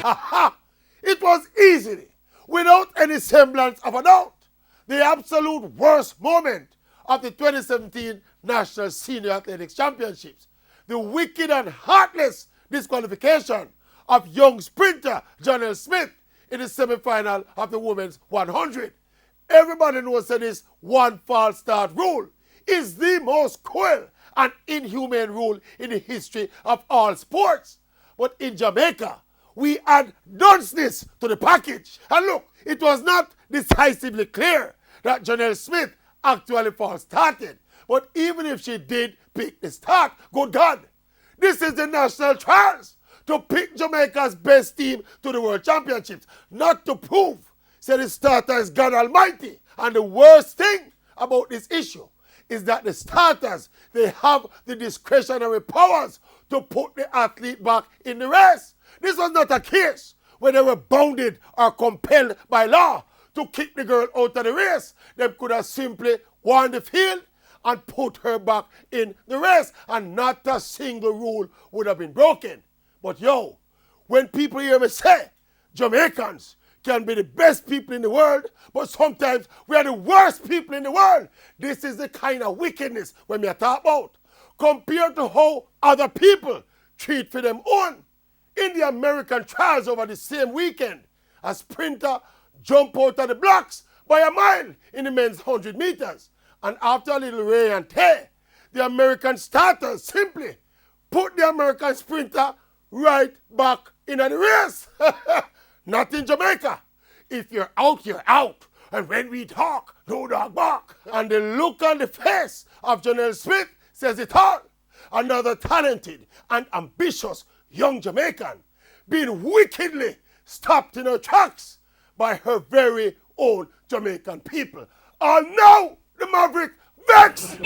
Aha! It was easily, without any semblance of a doubt, the absolute worst moment of the 2017 National Senior Athletics Championships. The wicked and heartless disqualification of young sprinter Jonelle Smith in the semi-final of the women's 100. Everybody knows that this one false start rule is the most cruel and inhumane rule in the history of all sports. But in Jamaica, we add dunceness to the package. And look, it was not decisively clear that Jonelle Smith actually false started. But even if she did pick the start, good God, this is the national trials to pick Jamaica's best team to the World Championships, not to prove, say the starter is God Almighty. And the worst thing about this issue is that the starters, they have the discretionary powers to put the athlete back in the race. This was not a case where they were bounded or compelled by law to kick the girl out of the race. They could have simply won the field and put her back in the race, and not a single rule would have been broken. But yo, when people hear me say Jamaicans can be the best people in the world, but sometimes we are the worst people in the world, this is the kind of wickedness when we talk about. Compared to how other people treat for them own. In the American trials over the same weekend, a sprinter jumped out of the blocks by a mile in the men's 100 meters. And after a little rain and tear, the American starters simply put the American sprinter right back in the race. Not in Jamaica. If you're out, you're out. And when we talk, no dog bark. And the look on the face of Jonelle Smith says it all. Another talented and ambitious young Jamaican being wickedly stopped in her tracks by her very own Jamaican people. And now the Maverick Vex!